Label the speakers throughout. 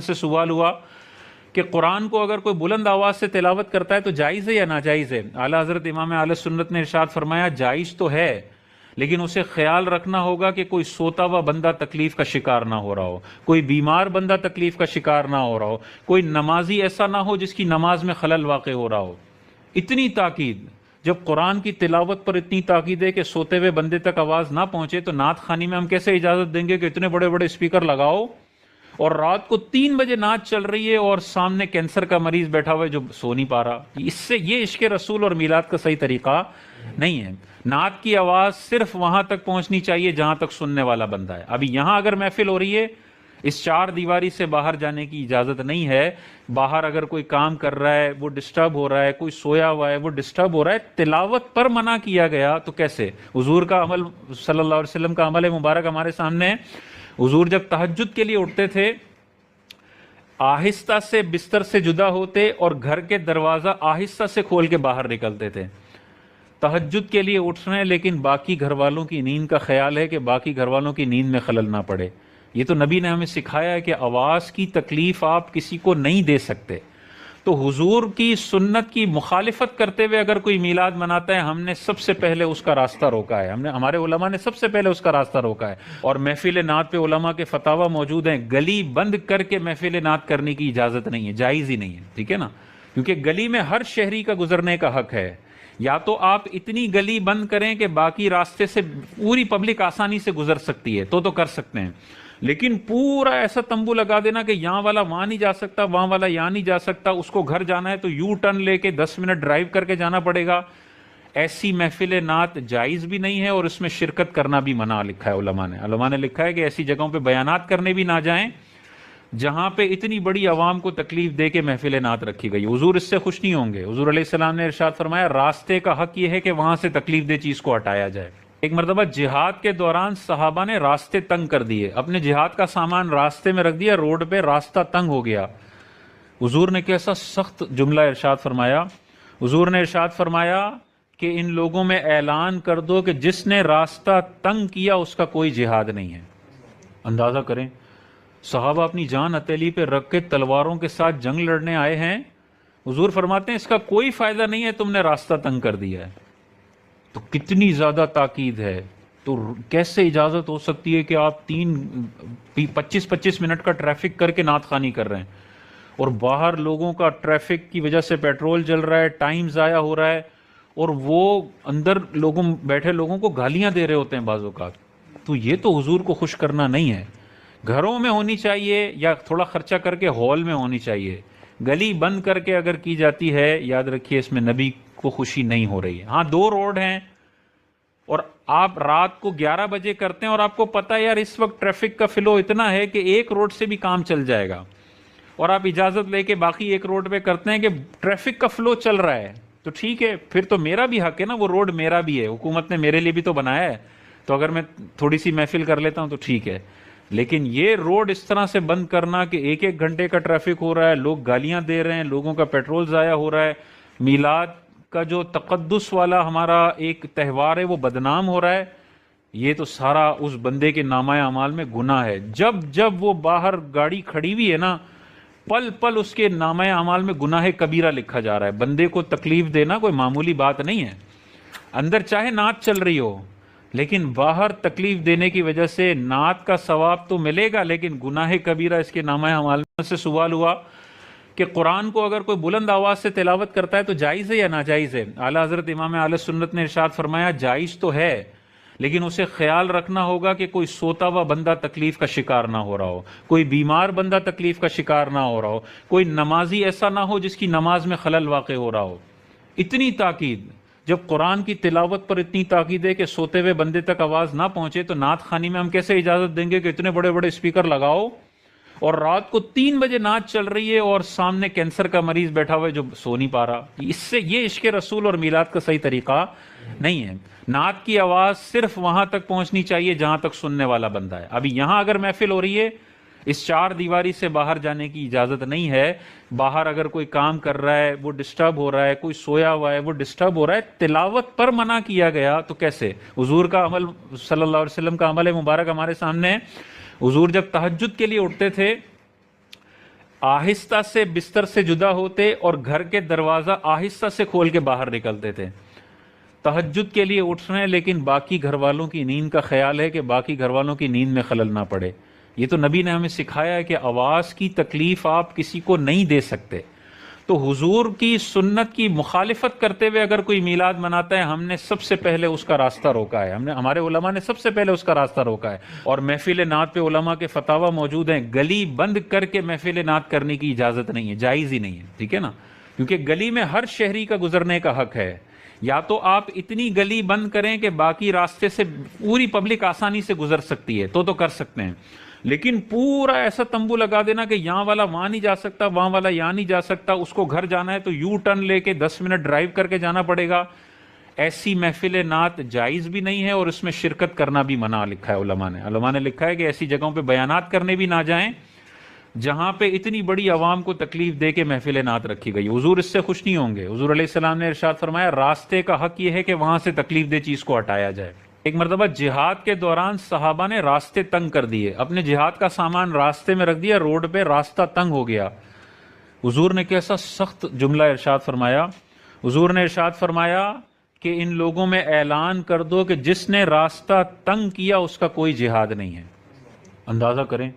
Speaker 1: سے سوال ہوا کہ قرآن کو اگر کوئی بلند آواز سے تلاوت کرتا ہے تو جائز ہے یا ناجائز ہے؟ اعلیٰ حضرت امام اہل سنت نے ارشاد فرمایا جائز تو ہے، لیکن اسے خیال رکھنا ہوگا کہ کوئی سوتا ہوا بندہ تکلیف کا شکار نہ ہو رہا ہو، کوئی بیمار بندہ تکلیف کا شکار نہ ہو رہا ہو، کوئی نمازی ایسا نہ ہو جس کی نماز میں خلل واقع ہو رہا ہو۔ اتنی تاکید، جب قرآن کی تلاوت پر اتنی تاکید ہے کہ سوتے ہوئے بندے تک آواز نہ پہنچے، تو نعت خوانی میں ہم کیسے اجازت دیں گے کہ اتنے بڑے بڑے اسپیکر لگاؤ اور رات کو 3 بجے نعت چل رہی ہے اور سامنے کینسر کا مریض بیٹھا ہوا ہے جو سو نہیں پا رہا؟ اس سے یہ عشق رسول اور میلاد کا صحیح طریقہ نہیں ہے۔ نعت کی آواز صرف وہاں تک پہنچنی چاہیے جہاں تک سننے والا بندہ ہے۔ ابھی یہاں اگر محفل ہو رہی ہے، اس 4 دیواری سے باہر جانے کی اجازت نہیں ہے۔ باہر اگر کوئی کام کر رہا ہے وہ ڈسٹرب ہو رہا ہے، کوئی سویا ہوا ہے وہ ڈسٹرب ہو رہا ہے، تلاوت پر منع کیا گیا تو کیسے؟ حضور کا عمل، صلی اللہ علیہ وسلم کا عمل مبارک ہمارے سامنے ہے۔ حضور جب تہجد کے لیے اٹھتے تھے، آہستہ سے بستر سے جدا ہوتے اور گھر کے دروازہ آہستہ سے کھول کے باہر نکلتے تھے۔ تہجد کے لیے اٹھ رہے ہیں لیکن باقی گھر والوں کی نیند کا خیال ہے کہ باقی گھر والوں کی نیند میں خلل نہ پڑے۔ یہ تو نبی نے ہمیں سکھایا ہے کہ آواز کی تکلیف آپ کسی کو نہیں دے سکتے۔ تو حضور کی سنت کی مخالفت کرتے ہوئے اگر کوئی میلاد مناتا ہے، ہم نے سب سے پہلے اس کا راستہ روکا ہے، ہمارے علماء نے سب سے پہلے اس کا راستہ روکا ہے۔ اور محفل نعت پہ علماء کے فتاوی موجود ہیں، گلی بند کر کے محفل نعت کرنے کی اجازت نہیں ہے، جائز ہی نہیں ہے، ٹھیک ہے نا؟ کیونکہ گلی میں ہر شہری کا گزرنے کا حق ہے۔ یا تو آپ اتنی گلی بند کریں کہ باقی راستے سے پوری پبلک آسانی سے گزر سکتی ہے، تو کر سکتے ہیں، لیکن پورا ایسا تمبو لگا دینا کہ یہاں والا وہاں نہیں جا سکتا، وہاں والا یہاں نہیں جا سکتا، اس کو گھر جانا ہے تو یو ٹرن لے کے 10 منٹ ڈرائیو کر کے جانا پڑے گا، ایسی محفل نعت جائز بھی نہیں ہے اور اس میں شرکت کرنا بھی منع لکھا ہے علماء نے لکھا ہے کہ ایسی جگہوں پہ بیانات کرنے بھی نہ جائیں جہاں پہ اتنی بڑی عوام کو تکلیف دے کے محفل نعت رکھی گئی۔ حضور اس سے خوش نہیں ہوں گے۔ حضور علیہ السلام نے ارشاد فرمایا راستے کا حق یہ ہے کہ وہاں سے تکلیف دہ چیز کو ہٹایا جائے۔ ایک مرتبہ جہاد کے دوران صحابہ نے راستے تنگ کر دیے، اپنے جہاد کا سامان راستے میں رکھ دیا، روڈ پہ راستہ تنگ ہو گیا۔ حضور نے کیسا سخت جملہ ارشاد فرمایا، حضور نے ارشاد فرمایا کہ ان لوگوں میں اعلان کر دو کہ جس نے راستہ تنگ کیا اس کا کوئی جہاد نہیں ہے۔ اندازہ کریں، صحابہ اپنی جان ہتھیلی پہ رکھ کے تلواروں کے ساتھ جنگ لڑنے آئے ہیں، حضور فرماتے ہیں اس کا کوئی فائدہ نہیں ہے، تم نے راستہ تنگ کر دیا ہے۔ تو کتنی زیادہ تاکید ہے، تو کیسے اجازت ہو سکتی ہے کہ آپ 25 منٹ کا ٹریفک کر کے نعت خوانی کر رہے ہیں اور باہر لوگوں کا ٹریفک کی وجہ سے پیٹرول جل رہا ہے، ٹائم ضائع ہو رہا ہے، اور وہ اندر بیٹھے لوگوں کو گالیاں دے رہے ہوتے ہیں بعض اوقات۔ تو یہ تو حضور کو خوش کرنا نہیں ہے۔ گھروں میں ہونی چاہیے یا تھوڑا خرچہ کر کے ہال میں ہونی چاہیے، گلی بند کر کے اگر کی جاتی ہے، یاد رکھیے اس میں نبی کو خوشی نہیں ہو رہی ہے۔ ہاں 2 روڈ ہیں اور آپ رات کو 11 بجے کرتے ہیں اور آپ کو پتہ ہے یار اس وقت ٹریفک کا فلو اتنا ہے کہ ایک روڈ سے بھی کام چل جائے گا، اور آپ اجازت لے کے باقی ایک روڈ پہ کرتے ہیں کہ ٹریفک کا فلو چل رہا ہے، تو ٹھیک ہے، پھر تو میرا بھی حق ہے نا، وہ روڈ میرا بھی ہے، حکومت نے میرے لیے بھی تو بنایا ہے، تو اگر میں تھوڑی سی محفل کر لیتا ہوں تو ٹھیک ہے۔ لیکن یہ روڈ اس طرح سے بند کرنا کہ 1 گھنٹے کا ٹریفک ہو رہا ہے، لوگ گالیاں دے رہے ہیں، لوگوں کا پیٹرول ضائع ہو رہا ہے، میلاد کا جو تقدس والا ہمارا ایک تہوار ہے وہ بدنام ہو رہا ہے، یہ تو سارا اس بندے کے نامہ اعمال میں گناہ ہے۔ جب وہ باہر گاڑی کھڑی ہوئی ہے نا، پل پل اس کے نامہ اعمال میں گناہ کبیرہ لکھا جا رہا ہے۔ بندے کو تکلیف دینا کوئی معمولی بات نہیں ہے، اندر چاہے نعت چل رہی ہو لیکن باہر تکلیف دینے کی وجہ سے نعت کا ثواب تو ملے گا لیکن گناہ کبیرہ اس کے نامہ اعمال میں۔ سے سوال ہوا کہ قرآن کو اگر کوئی بلند آواز سے تلاوت کرتا ہے تو جائز ہے یا ناجائز ہے؟ اعلیٰ حضرت امام اہل سنت نے ارشاد فرمایا جائز تو ہے، لیکن اسے خیال رکھنا ہوگا کہ کوئی سوتا ہوا بندہ تکلیف کا شکار نہ ہو رہا ہو، کوئی بیمار بندہ تکلیف کا شکار نہ ہو رہا ہو، کوئی نمازی ایسا نہ ہو جس کی نماز میں خلل واقع ہو رہا ہو۔ اتنی تاکید، جب قرآن کی تلاوت پر اتنی تاکید ہے کہ سوتے ہوئے بندے تک آواز نہ پہنچے، تو نعت خوانی میں ہم کیسے اجازت دیں گے کہ اتنے بڑے بڑے اسپیکر لگاؤ اور رات کو 3 بجے نعت چل رہی ہے اور سامنے کینسر کا مریض بیٹھا ہوا ہے جو سو نہیں پا رہا؟ اس سے یہ عشق رسول اور میلاد کا صحیح طریقہ نہیں ہے۔ نعت کی آواز صرف وہاں تک پہنچنی چاہیے جہاں تک سننے والا بندہ ہے۔ ابھی یہاں اگر محفل ہو رہی ہے، اس 4 دیواری سے باہر جانے کی اجازت نہیں ہے۔ باہر اگر کوئی کام کر رہا ہے وہ ڈسٹرب ہو رہا ہے، کوئی سویا ہوا ہے وہ ڈسٹرب ہو رہا ہے، تلاوت پر منع کیا گیا تو کیسے؟ حضور کا عمل، صلی اللہ علیہ وسلم کا عمل مبارک ہمارے سامنے ہے۔ حضور جب تہجد کے لیے اٹھتے تھے، آہستہ سے بستر سے جدا ہوتے اور گھر کے دروازہ آہستہ سے کھول کے باہر نکلتے تھے۔ تہجد کے لیے اٹھ رہے ہیں لیکن باقی گھر والوں کی نیند کا خیال ہے کہ باقی گھر والوں کی نیند میں خلل نہ پڑے۔ یہ تو نبی نے ہمیں سکھایا ہے کہ آواز کی تکلیف آپ کسی کو نہیں دے سکتے۔ تو حضور کی سنت کی مخالفت کرتے ہوئے اگر کوئی میلاد مناتا ہے، ہم نے سب سے پہلے اس کا راستہ روکا ہے، ہمارے علماء نے سب سے پہلے اس کا راستہ روکا ہے۔ اور محفل نعت پہ علماء کے فتاوی موجود ہیں، گلی بند کر کے محفل نعت کرنے کی اجازت نہیں ہے، جائز ہی نہیں ہے، ٹھیک ہے نا، کیونکہ گلی میں ہر شہری کا گزرنے کا حق ہے۔ یا تو آپ اتنی گلی بند کریں کہ باقی راستے سے پوری پبلک آسانی سے گزر سکتی ہے تو کر سکتے ہیں، لیکن پورا ایسا تمبو لگا دینا کہ یہاں والا وہاں نہیں جا سکتا، وہاں والا یہاں نہیں جا سکتا، اس کو گھر جانا ہے تو یو ٹرن لے کے 10 منٹ ڈرائیو کر کے جانا پڑے گا، ایسی محفل نعت جائز بھی نہیں ہے اور اس میں شرکت کرنا بھی منع لکھا ہے علماء نے لکھا ہے کہ ایسی جگہوں پہ بیانات کرنے بھی نہ جائیں جہاں پہ اتنی بڑی عوام کو تکلیف دے کے محفل نعت رکھی گئی۔ حضور اس سے خوش نہیں ہوں گے۔ حضور علیہ السلام نے ارشاد فرمایا راستے کا حق یہ ہے کہ وہاں سے تکلیف دہ چیز کو ہٹایا جائے۔ ایک مرتبہ جہاد کے دوران صحابہ نے راستے تنگ کر دیے، اپنے جہاد کا سامان راستے میں رکھ دیا، روڈ پہ راستہ تنگ ہو گیا۔ حضور نے کیسا سخت جملہ ارشاد فرمایا، حضور نے ارشاد فرمایا کہ ان لوگوں میں اعلان کر دو کہ جس نے راستہ تنگ کیا اس کا کوئی جہاد نہیں ہے۔ اندازہ کریں،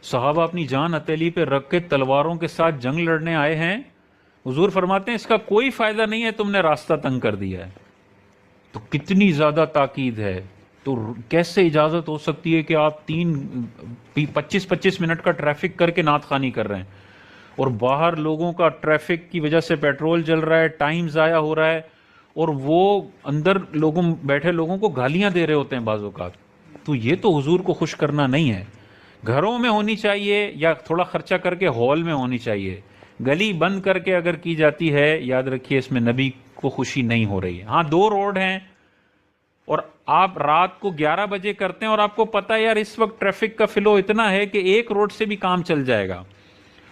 Speaker 1: صحابہ اپنی جان ہتھیلی پہ رکھ کے تلواروں کے ساتھ جنگ لڑنے آئے ہیں، حضور فرماتے ہیں اس کا کوئی فائدہ نہیں ہے، تم نے راستہ تنگ کر دیا ہے۔ تو کتنی زیادہ تاکید ہے، تو کیسے اجازت ہو سکتی ہے کہ آپ 25 منٹ کا ٹریفک کر کے نعت خوانی کر رہے ہیں اور باہر لوگوں کا ٹریفک کی وجہ سے پیٹرول جل رہا ہے، ٹائم ضائع ہو رہا ہے، اور وہ اندر بیٹھے لوگوں کو گالیاں دے رہے ہوتے ہیں بعض اوقات۔ تو یہ تو حضور کو خوش کرنا نہیں ہے۔ گھروں میں ہونی چاہیے یا تھوڑا خرچہ کر کے ہال میں ہونی چاہیے، گلی بند کر کے اگر کی جاتی ہے، یاد رکھیے اس میں نبی کو خوشی نہیں ہو رہی ہے۔ ہاں 2 روڈ ہیں اور آپ رات کو 11 بجے کرتے ہیں اور آپ کو پتہ ہے یار اس وقت ٹریفک کا فلو اتنا ہے کہ ایک روڈ سے بھی کام چل جائے گا،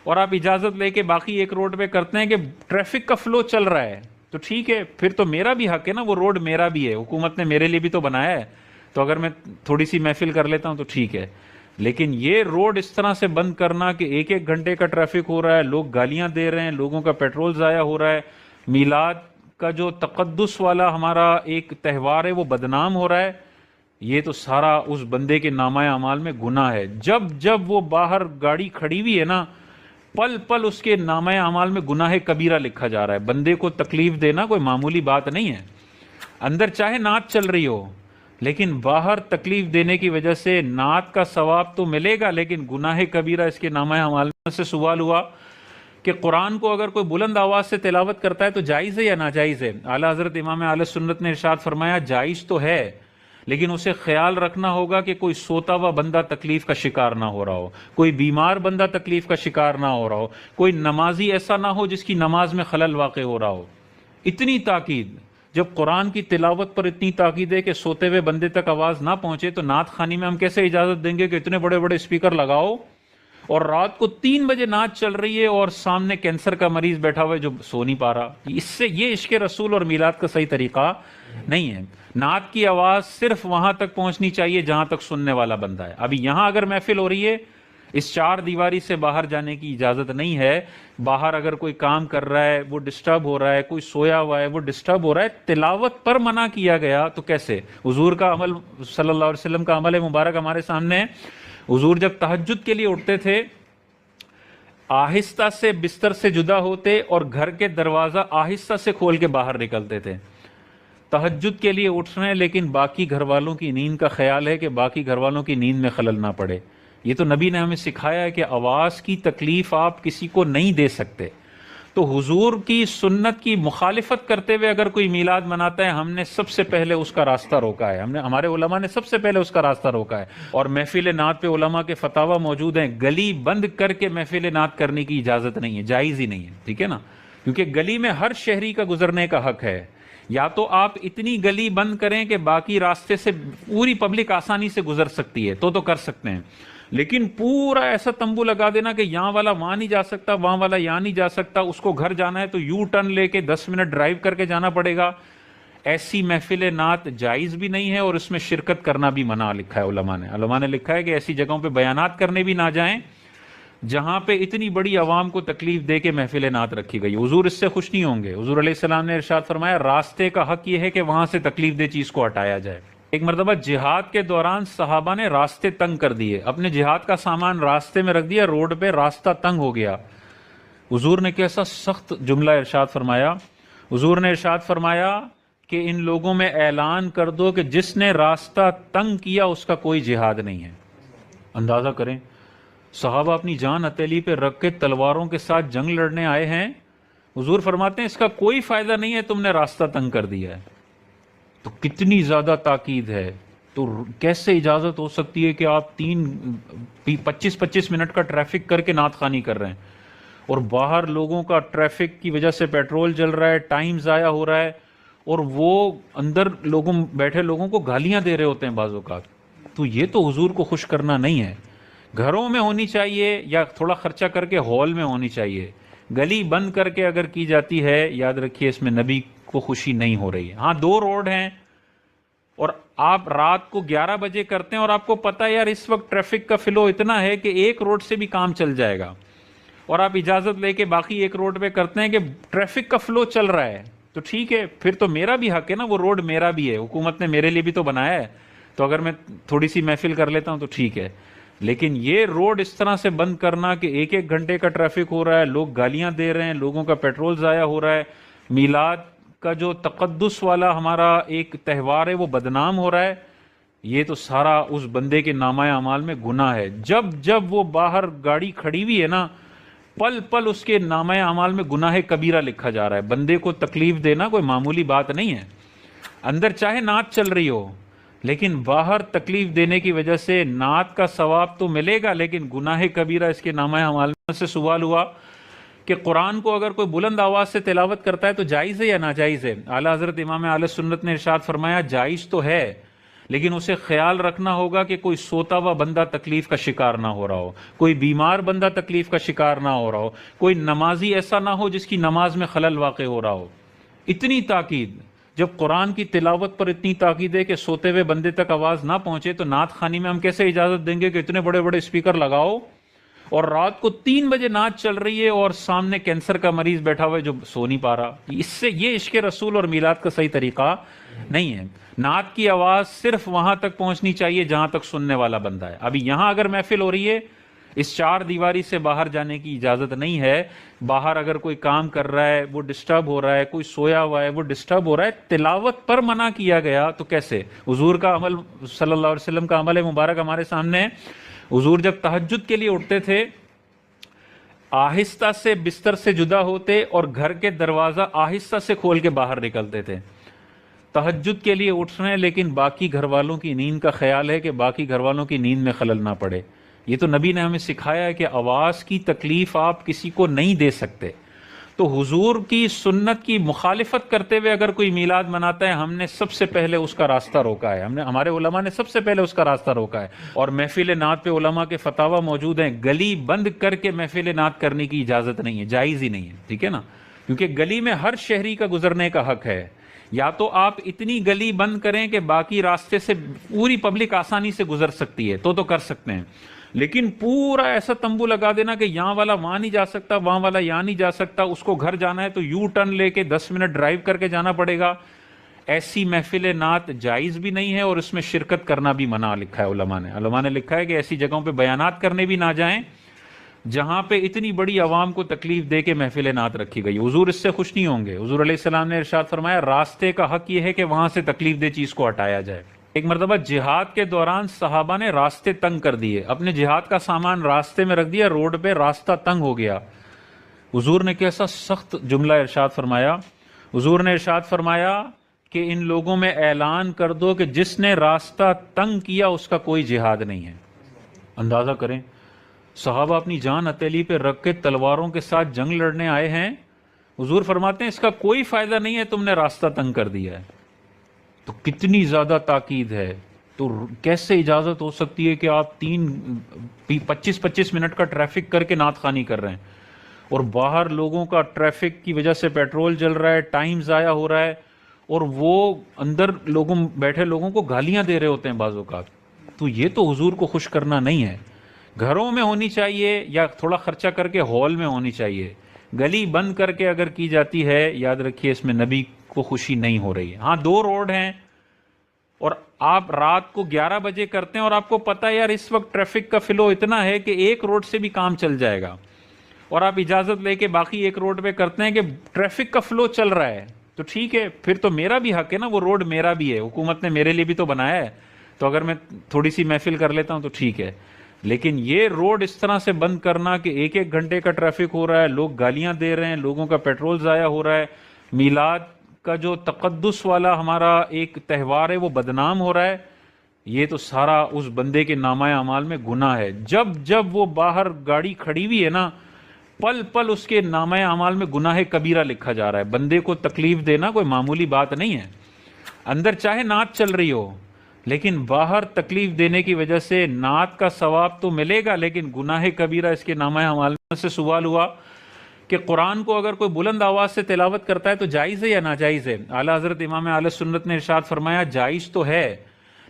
Speaker 1: اور آپ اجازت لے کے باقی ایک روڈ پہ کرتے ہیں کہ ٹریفک کا فلو چل رہا ہے، تو ٹھیک ہے، پھر تو میرا بھی حق ہے نا، وہ روڈ میرا بھی ہے، حکومت نے میرے لیے بھی تو بنایا ہے، تو اگر میں تھوڑی سی محفل کر لیتا ہوں تو ٹھیک ہے۔ لیکن یہ روڈ اس طرح سے بند کرنا کہ 1 گھنٹے کا ٹریفک ہو رہا ہے، لوگ گالیاں دے رہے ہیں، لوگوں کا پیٹرول ضائع ہو رہا ہے، میلاد کا جو تقدس والا ہمارا ایک تہوار ہے وہ بدنام ہو رہا ہے، یہ تو سارا اس بندے کے نامہ اعمال میں گناہ ہے۔ جب وہ باہر گاڑی کھڑی ہوئی ہے نا، پل پل اس کے نامہ اعمال میں گناہ کبیرہ لکھا جا رہا ہے۔ بندے کو تکلیف دینا کوئی معمولی بات نہیں ہے، اندر چاہے نعت چل رہی ہو لیکن باہر تکلیف دینے کی وجہ سے نعت کا ثواب تو ملے گا لیکن گناہ کبیرہ اس کے نامہ اعمال میں۔ سے سوال ہوا کہ قرآن کو اگر کوئی بلند آواز سے تلاوت کرتا ہے تو جائز ہے یا ناجائز ہے؟ اعلیٰ حضرت امام اہل سنت نے ارشاد فرمایا جائز تو ہے، لیکن اسے خیال رکھنا ہوگا کہ کوئی سوتا ہوا بندہ تکلیف کا شکار نہ ہو رہا ہو، کوئی بیمار بندہ تکلیف کا شکار نہ ہو رہا ہو، کوئی نمازی ایسا نہ ہو جس کی نماز میں خلل واقع ہو رہا ہو۔ اتنی تاکید، جب قرآن کی تلاوت پر اتنی تاکید ہے کہ سوتے ہوئے بندے تک آواز نہ پہنچے، تو نعت خوانی میں ہم کیسے اجازت دیں گے کہ اتنے بڑے بڑے اسپیکر لگاؤ اور رات کو 3 بجے نعت چل رہی ہے اور سامنے کینسر کا مریض بیٹھا ہوا ہے جو سو نہیں پا رہا؟ اس سے یہ عشق رسول اور میلاد کا صحیح طریقہ نہیں ہے۔ نعت کی آواز صرف وہاں تک پہنچنی چاہیے جہاں تک سننے والا بندہ ہے۔ ابھی یہاں اگر محفل ہو رہی ہے، اس 4 دیواری سے باہر جانے کی اجازت نہیں ہے۔ باہر اگر کوئی کام کر رہا ہے وہ ڈسٹرب ہو رہا ہے، کوئی سویا ہوا ہے وہ ڈسٹرب ہو رہا ہے، تلاوت پر منع کیا گیا تو کیسے؟ حضور کا عمل صلی اللہ علیہ وسلم کا عمل مبارک ہمارے سامنے ہے۔ حضور جب تہجد کے لیے اٹھتے تھے، آہستہ سے بستر سے جدا ہوتے اور گھر کے دروازہ آہستہ سے کھول کے باہر نکلتے تھے۔ تہجد کے لیے اٹھ رہے ہیں لیکن باقی گھر والوں کی نیند کا خیال ہے کہ باقی گھر والوں کی نیند میں خلل نہ پڑے۔ یہ تو نبی نے ہمیں سکھایا ہے کہ آواز کی تکلیف آپ کسی کو نہیں دے سکتے۔ تو حضور کی سنت کی مخالفت کرتے ہوئے اگر کوئی میلاد مناتا ہے، ہم نے سب سے پہلے اس کا راستہ روکا ہے، ہمارے علماء نے سب سے پہلے اس کا راستہ روکا ہے۔ اور محفل نعت پہ علماء کے فتاوی موجود ہیں، گلی بند کر کے محفل نعت کرنے کی اجازت نہیں ہے، جائز ہی نہیں ہے، ٹھیک ہے نا، کیونکہ گلی میں ہر شہری کا گزرنے کا حق ہے۔ یا تو آپ اتنی گلی بند کریں کہ باقی راستے سے پوری پبلک آسانی سے گزر سکتی ہے تو کر سکتے ہیں، لیکن پورا ایسا تمبو لگا دینا کہ یہاں والا وہاں نہیں جا سکتا، وہاں والا یہاں نہیں جا سکتا، اس کو گھر جانا ہے تو یو ٹرن لے کے 10 منٹ ڈرائیو کر کے جانا پڑے گا، ایسی محفل نعت جائز بھی نہیں ہے اور اس میں شرکت کرنا بھی منع لکھا ہے علماء نے لکھا ہے کہ ایسی جگہوں پہ بیانات کرنے بھی نہ جائیں جہاں پہ اتنی بڑی عوام کو تکلیف دے کے محفل نعت رکھی گئی. حضور اس سے خوش نہیں ہوں گے. حضور علیہ السلام نے ارشاد فرمایا راستے کا حق یہ ہے کہ وہاں سے تکلیف دہ چیز کو ہٹایا جائے. ایک مرتبہ جہاد کے دوران صحابہ نے راستے تنگ کر دیے، اپنے جہاد کا سامان راستے میں رکھ دیا، روڈ پہ راستہ تنگ ہو گیا. حضور نے کیسا سخت جملہ ارشاد فرمایا. حضور نے ارشاد فرمایا کہ ان لوگوں میں اعلان کر دو کہ جس نے راستہ تنگ کیا اس کا کوئی جہاد نہیں ہے. اندازہ کریں، صحابہ اپنی جان ہتھیلی پہ رکھ کے تلواروں کے ساتھ جنگ لڑنے آئے ہیں. حضور فرماتے ہیں اس کا کوئی فائدہ نہیں ہے، تم نے راستہ تنگ کر دیا ہے. تو کتنی زیادہ تاکید ہے. تو کیسے اجازت ہو سکتی ہے کہ آپ 25 منٹ کا ٹریفک کر کے نعت خوانی کر رہے ہیں اور باہر لوگوں کا ٹریفک کی وجہ سے پیٹرول جل رہا ہے، ٹائم ضائع ہو رہا ہے، اور وہ اندر بیٹھے لوگوں کو گالیاں دے رہے ہوتے ہیں بعض اوقات. تو یہ تو حضور کو خوش کرنا نہیں ہے. گھروں میں ہونی چاہیے یا تھوڑا خرچہ کر کے ہال میں ہونی چاہیے. گلی بند کر کے اگر کی جاتی ہے، یاد رکھیے اس میں نبی کو خوشی نہیں ہو رہی ہے. ہاں 2 روڈ ہیں اور آپ رات کو 11 بجے کرتے ہیں اور آپ کو پتہ ہے یار اس وقت ٹریفک کا فلو اتنا ہے کہ ایک روڈ سے بھی کام چل جائے گا، اور آپ اجازت لے کے باقی ایک روڈ پہ کرتے ہیں کہ ٹریفک کا فلو چل رہا ہے، تو ٹھیک ہے، پھر تو میرا بھی حق ہے نا، وہ روڈ میرا بھی ہے، حکومت نے میرے لیے بھی تو بنایا ہے، تو اگر میں تھوڑی سی محفل کر لیتا ہوں تو ٹھیک ہے. لیکن یہ روڈ اس طرح سے بند کرنا کہ 1 گھنٹے کا ٹریفک ہو رہا ہے، لوگ گالیاں دے رہے ہیں، لوگوں کا پیٹرول ضائع ہو رہا ہے، میلاد کا جو تقدس والا ہمارا ایک تہوار ہے وہ بدنام ہو رہا ہے، یہ تو سارا اس بندے کے نامہ اعمال میں گناہ ہے. جب جب وہ باہر گاڑی کھڑی ہوئی ہے نا، پل پل اس کے نامہ اعمال میں گناہ کبیرہ لکھا جا رہا ہے. بندے کو تکلیف دینا کوئی معمولی بات نہیں ہے. اندر چاہے نعت چل رہی ہو، لیکن باہر تکلیف دینے کی وجہ سے نعت کا ثواب تو ملے گا لیکن گناہ کبیرہ اس کے نامہ اعمال میں. سے سوال ہوا کہ قرآن کو اگر کوئی بلند آواز سے تلاوت کرتا ہے تو جائز ہے یا ناجائز ہے؟ اعلیٰ حضرت امام اہل سنت نے ارشاد فرمایا جائز تو ہے، لیکن اسے خیال رکھنا ہوگا کہ کوئی سوتا ہوا بندہ تکلیف کا شکار نہ ہو رہا ہو، کوئی بیمار بندہ تکلیف کا شکار نہ ہو رہا ہو، کوئی نمازی ایسا نہ ہو جس کی نماز میں خلل واقع ہو رہا ہو. اتنی تاکید، جب قرآن کی تلاوت پر اتنی تاکید ہے کہ سوتے ہوئے بندے تک آواز نہ پہنچے، تو نعت خوانی میں ہم کیسے اجازت دیں گے کہ اتنے بڑے بڑے اسپیکر لگاؤ اور رات کو 3 بجے نعت چل رہی ہے اور سامنے کینسر کا مریض بیٹھا ہوا ہے جو سو نہیں پا رہا؟ اس سے یہ عشق رسول اور میلاد کا صحیح طریقہ نہیں ہے. نعت کی آواز صرف وہاں تک پہنچنی چاہیے جہاں تک سننے والا بندہ ہے. ابھی یہاں اگر محفل ہو رہی ہے، اس 4 دیواری سے باہر جانے کی اجازت نہیں ہے. باہر اگر کوئی کام کر رہا ہے وہ ڈسٹرب ہو رہا ہے، کوئی سویا ہوا ہے وہ ڈسٹرب ہو رہا ہے. تلاوت پر منع کیا گیا تو کیسے؟ حضور کا عمل صلی اللہ علیہ وسلم کا عمل مبارک ہمارے سامنے ہے. حضور جب تہجد کے لیے اٹھتے تھے، آہستہ سے بستر سے جدا ہوتے اور گھر کے دروازہ آہستہ سے کھول کے باہر نکلتے تھے. تہجد کے لیے اٹھ رہے ہیں لیکن باقی گھر والوں کی نیند کا خیال ہے کہ باقی گھر والوں کی نیند میں خلل نہ پڑے. یہ تو نبی نے ہمیں سکھایا ہے کہ آواز کی تکلیف آپ کسی کو نہیں دے سکتے. تو حضور کی سنت کی مخالفت کرتے ہوئے اگر کوئی میلاد مناتا ہے، ہم نے سب سے پہلے اس کا راستہ روکا ہے. ہمارے علماء نے سب سے پہلے اس کا راستہ روکا ہے. اور محفل نعت پہ علماء کے فتاوی موجود ہیں، گلی بند کر کے محفل نعت کرنے کی اجازت نہیں ہے، جائز ہی نہیں ہے. ٹھیک ہے نا؟ کیونکہ گلی میں ہر شہری کا گزرنے کا حق ہے. یا تو آپ اتنی گلی بند کریں کہ باقی راستے سے پوری پبلک آسانی سے گزر سکتی ہے تو کر سکتے ہیں، لیکن پورا ایسا تمبو لگا دینا کہ یہاں والا وہاں نہیں جا سکتا، وہاں والا یہاں نہیں جا سکتا، اس کو گھر جانا ہے تو یو ٹرن لے کے 10 منٹ ڈرائیو کر کے جانا پڑے گا. ایسی محفل نعت جائز بھی نہیں ہے اور اس میں شرکت کرنا بھی منع لکھا ہے علماء نے لکھا ہے کہ ایسی جگہوں پہ بیانات کرنے بھی نہ جائیں جہاں پہ اتنی بڑی عوام کو تکلیف دے کے محفل نعت رکھی گئی. حضور اس سے خوش نہیں ہوں گے. حضور علیہ السلام نے ارشاد فرمایا راستے کا حق یہ ہے کہ وہاں سے تکلیف دہ چیز کو ہٹایا جائے. ایک مرتبہ جہاد کے دوران صحابہ نے راستے تنگ کر دیے، اپنے جہاد کا سامان راستے میں رکھ دیا، روڈ پہ راستہ تنگ ہو گیا. حضور نے کیسا سخت جملہ ارشاد فرمایا. حضور نے ارشاد فرمایا کہ ان لوگوں میں اعلان کر دو کہ جس نے راستہ تنگ کیا اس کا کوئی جہاد نہیں ہے. اندازہ کریں، صحابہ اپنی جان ہتھیلی پہ رکھ کے تلواروں کے ساتھ جنگ لڑنے آئے ہیں. حضور فرماتے ہیں اس کا کوئی فائدہ نہیں ہے، تم نے راستہ تنگ کر دیا ہے. تو کتنی زیادہ تاکید ہے. تو کیسے اجازت ہو سکتی ہے کہ آپ 25 منٹ کا ٹریفک کر کے نعت خوانی کر رہے ہیں اور باہر لوگوں کا ٹریفک کی وجہ سے پیٹرول جل رہا ہے، ٹائم ضائع ہو رہا ہے، اور وہ اندر بیٹھے لوگوں کو گالیاں دے رہے ہوتے ہیں بعض اوقات؟ تو یہ تو حضور کو خوش کرنا نہیں ہے. گھروں میں ہونی چاہیے یا تھوڑا خرچہ کر کے ہال میں ہونی چاہیے. گلی بند کر کے اگر کی جاتی ہے، یاد رکھیے اس میں نبی کو خوشی نہیں ہو رہی ہے. ہاں 2 روڈ ہیں اور آپ رات کو 11 بجے کرتے ہیں اور آپ کو پتہ ہے یار اس وقت ٹریفک کا فلو اتنا ہے کہ ایک روڈ سے بھی کام چل جائے گا، اور آپ اجازت لے کے باقی ایک روڈ پہ کرتے ہیں کہ ٹریفک کا فلو چل رہا ہے، تو ٹھیک ہے، پھر تو میرا بھی حق ہے نا، وہ روڈ میرا بھی ہے، حکومت نے میرے لیے بھی تو بنایا ہے، تو اگر میں تھوڑی سی محفل کر لیتا ہوں تو ٹھیک ہے. لیکن یہ روڈ اس طرح سے بند کرنا کہ ایک ایک گھنٹے کا ٹریفک ہو رہا ہے، لوگ گالیاں دے رہے ہیں، لوگوں کا پیٹرول ضائع ہو رہا ہے، میلاد کا جو تقدس والا ہمارا ایک تہوار ہے وہ بدنام ہو رہا ہے، یہ تو سارا اس بندے کے نامہ اعمال میں گناہ ہے. جب جب وہ باہر گاڑی کھڑی ہوئی ہے نا، پل پل اس کے نامہ اعمال میں گناہ کبیرہ لکھا جا رہا ہے. بندے کو تکلیف دینا کوئی معمولی بات نہیں ہے. اندر چاہے نعت چل رہی ہو، لیکن باہر تکلیف دینے کی وجہ سے نعت کا ثواب تو ملے گا، لیکن گناہ کبیرہ اس کے نامہ اعمال میں. سے سوال ہوا کہ قرآن کو اگر کوئی بلند آواز سے تلاوت کرتا ہے تو جائز ہے یا ناجائز ہے؟ اعلیٰ حضرت امام اہل سنت نے ارشاد فرمایا جائز تو ہے،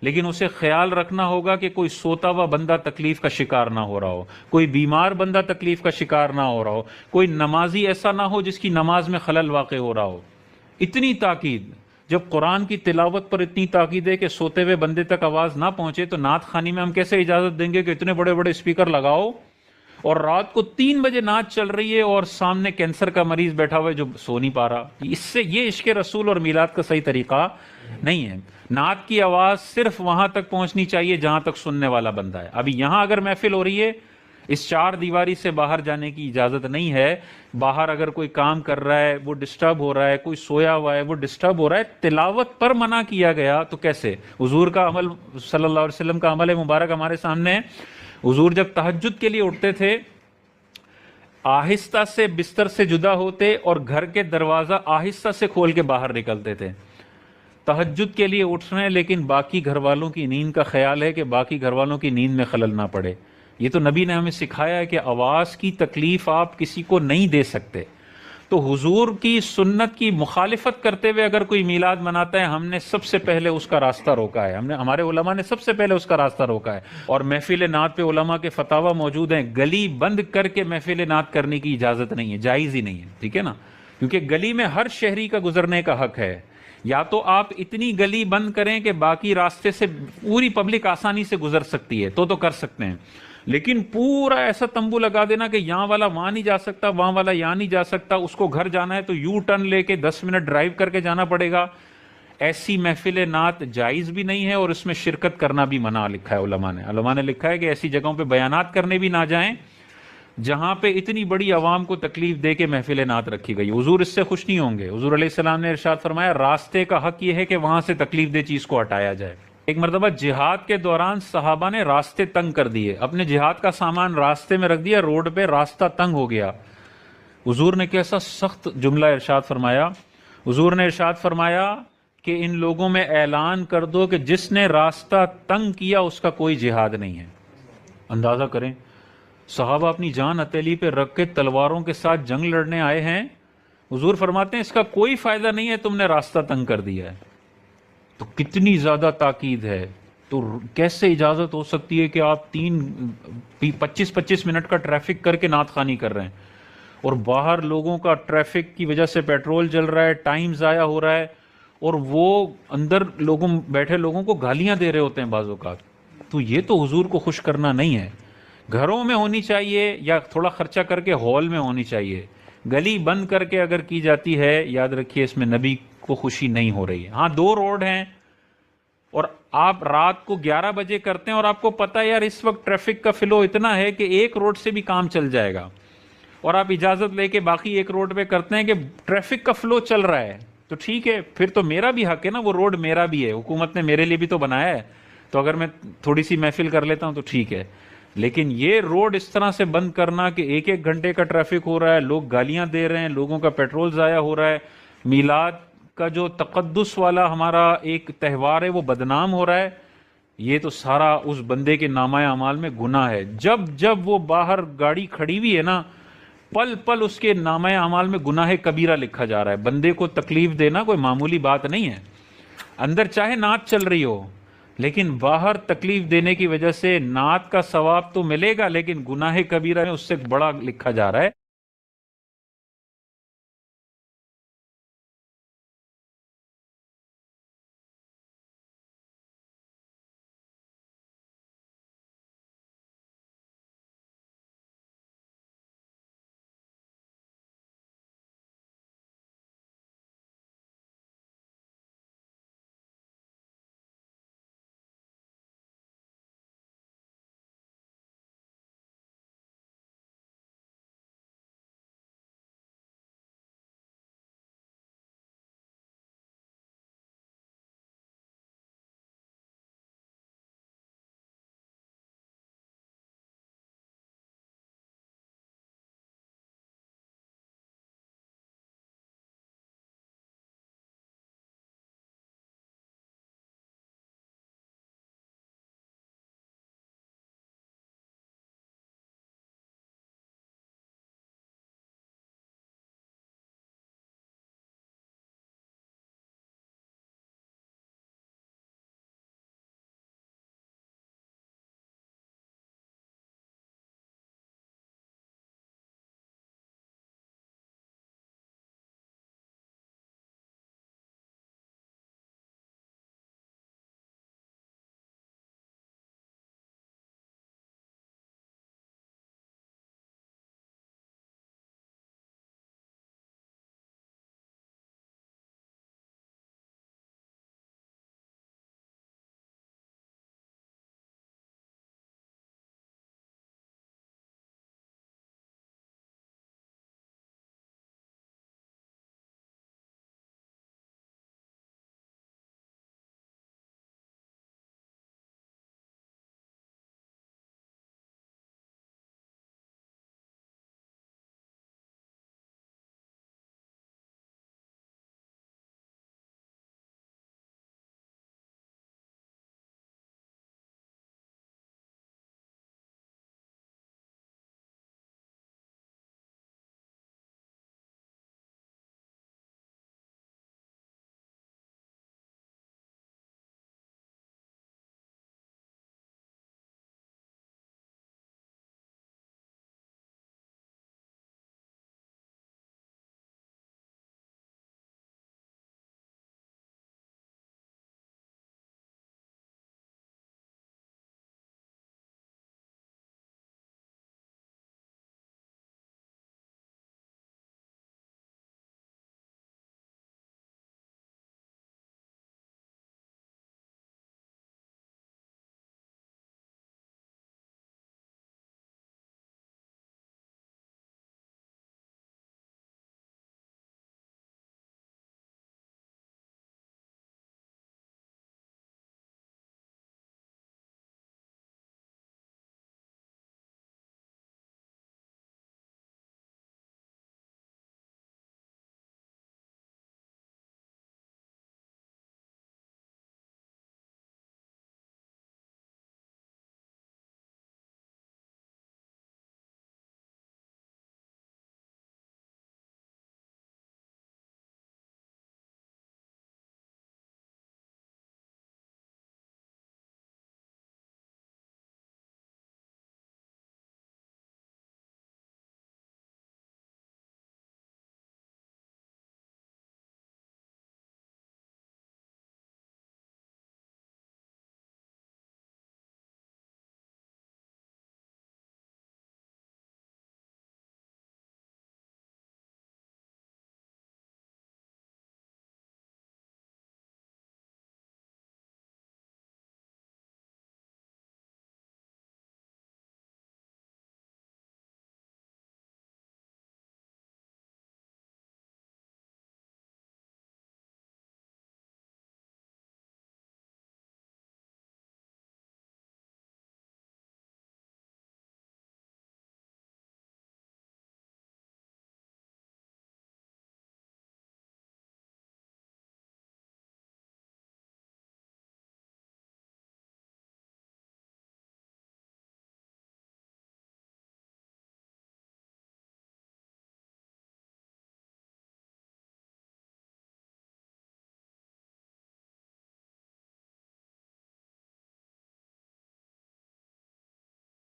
Speaker 1: لیکن اسے خیال رکھنا ہوگا کہ کوئی سوتا ہوا بندہ تکلیف کا شکار نہ ہو رہا ہو، کوئی بیمار بندہ تکلیف کا شکار نہ ہو رہا ہو، کوئی نمازی ایسا نہ ہو جس کی نماز میں خلل واقع ہو رہا ہو. اتنی تاکید، جب قرآن کی تلاوت پر اتنی تاکید ہے کہ سوتے ہوئے بندے تک آواز نہ پہنچے، تو نعت خوانی میں ہم کیسے اجازت دیں گے کہ اتنے بڑے بڑے اسپیکر لگاؤ اور رات کو 3 بجے نعت چل رہی ہے اور سامنے کینسر کا مریض بیٹھا ہوا ہے جو سو نہیں پا رہا؟ اس سے یہ عشق رسول اور میلاد کا صحیح طریقہ نہیں ہے. نعت کی آواز صرف وہاں تک پہنچنی چاہیے جہاں تک سننے والا بندہ ہے. ابھی یہاں اگر محفل ہو رہی ہے، اس 4 دیواری سے باہر جانے کی اجازت نہیں ہے. باہر اگر کوئی کام کر رہا ہے وہ ڈسٹرب ہو رہا ہے، کوئی سویا ہوا ہے وہ ڈسٹرب ہو رہا ہے، تلاوت پر منع کیا گیا تو کیسے؟ حضور کا عمل، صلی اللہ علیہ وسلم کا عمل مبارک ہمارے سامنے ہے. حضور جب تہجد کے لیے اٹھتے تھے، آہستہ سے بستر سے جدا ہوتے اور گھر کے دروازہ آہستہ سے کھول کے باہر نکلتے تھے. تہجد کے لیے اٹھ رہے ہیں لیکن باقی گھر والوں کی نیند کا خیال ہے کہ باقی گھر والوں کی نیند میں خلل نہ پڑے. یہ تو نبی نے ہمیں سکھایا ہے کہ آواز کی تکلیف آپ کسی کو نہیں دے سکتے. تو حضور کی سنت کی مخالفت کرتے ہوئے اگر کوئی میلاد مناتا ہے، ہم نے سب سے پہلے اس کا راستہ روکا ہے. ہمارے علماء نے سب سے پہلے اس کا راستہ روکا ہے. اور محفل نعت پہ علماء کے فتاوی موجود ہیں، گلی بند کر کے محفل نعت کرنے کی اجازت نہیں ہے، جائز ہی نہیں ہے. ٹھیک ہے نا؟ کیونکہ گلی میں ہر شہری کا گزرنے کا حق ہے. یا تو آپ اتنی گلی بند کریں کہ باقی راستے سے پوری پبلک آسانی سے گزر سکتی ہے، تو کر سکتے ہیں. لیکن پورا ایسا تمبو لگا دینا کہ یہاں والا وہاں نہیں جا سکتا، وہاں والا یہاں نہیں جا سکتا، اس کو گھر جانا ہے تو یو ٹرن لے کے 10 منٹ ڈرائیو کر کے جانا پڑے گا، ایسی محفل نعت جائز بھی نہیں ہے اور اس میں شرکت کرنا بھی منع لکھا ہے علماء نے. علماء نے لکھا ہے کہ ایسی جگہوں پہ بیانات کرنے بھی نہ جائیں جہاں پہ اتنی بڑی عوام کو تکلیف دے کے محفل نعت رکھی گئی. حضور اس سے خوش نہیں ہوں گے. حضور علیہ السلام نے ارشاد فرمایا راستے کا حق یہ ہے کہ وہاں سے تکلیف دہ چیز کو ہٹایا جائے. ایک مرتبہ جہاد کے دوران صحابہ نے راستے تنگ کر دیے، اپنے جہاد کا سامان راستے میں رکھ دیا، روڈ پہ راستہ تنگ ہو گیا. حضور نے کیسا سخت جملہ ارشاد فرمایا. حضور نے ارشاد فرمایا کہ ان لوگوں میں اعلان کر دو کہ جس نے راستہ تنگ کیا اس کا کوئی جہاد نہیں ہے. اندازہ کریں، صحابہ اپنی جان ہتھیلی پہ رکھ کے تلواروں کے ساتھ جنگ لڑنے آئے ہیں. حضور فرماتے ہیں اس کا کوئی فائدہ نہیں ہے، تم نے راستہ تنگ کر دیا ہے. تو کتنی زیادہ تاکید ہے. تو کیسے اجازت ہو سکتی ہے کہ آپ 25 منٹ کا ٹریفک کر کے نعت خوانی کر رہے ہیں اور باہر لوگوں کا ٹریفک کی وجہ سے پیٹرول جل رہا ہے، ٹائم ضائع ہو رہا ہے، اور وہ اندر بیٹھے لوگوں کو گالیاں دے رہے ہوتے ہیں بعض اوقات. تو یہ تو حضور کو خوش کرنا نہیں ہے. گھروں میں ہونی چاہیے یا تھوڑا خرچہ کر کے ہال میں ہونی چاہیے. گلی بند کر کے اگر کی جاتی ہے، یاد رکھیے اس میں نبی کو خوشی نہیں ہو رہی ہے. ہاں 2 روڈ ہیں اور آپ رات کو 11 بجے کرتے ہیں اور آپ کو پتہ ہے یار اس وقت ٹریفک کا فلو اتنا ہے کہ ایک روڈ سے بھی کام چل جائے گا، اور آپ اجازت لے کے باقی ایک روڈ پہ کرتے ہیں کہ ٹریفک کا فلو چل رہا ہے، تو ٹھیک ہے، پھر تو میرا بھی حق ہے نا، وہ روڈ میرا بھی ہے، حکومت نے میرے لیے بھی تو بنایا ہے، تو اگر میں تھوڑی سی محفل کر لیتا ہوں تو ٹھیک ہے. لیکن یہ روڈ اس طرح سے بند کرنا کہ ایک ایک گھنٹے کا ٹریفک ہو رہا ہے، لوگ گالیاں دے رہے ہیں، لوگوں کا پیٹرول ضائع ہو رہا ہے، میلاد کا جو تقدس والا ہمارا ایک تہوار ہے وہ بدنام ہو رہا ہے، یہ تو سارا اس بندے کے نامہ اعمال میں گناہ ہے. جب جب وہ باہر گاڑی کھڑی ہوئی ہے نا، پل پل اس کے نامہ اعمال میں گناہ کبیرہ لکھا جا رہا ہے. بندے کو تکلیف دینا کوئی معمولی بات نہیں ہے. اندر چاہے نعت چل رہی ہو، لیکن باہر تکلیف دینے کی وجہ سے نعت کا ثواب تو ملے گا، لیکن گناہ کبیرہ میں اس سے بڑا لکھا جا رہا ہے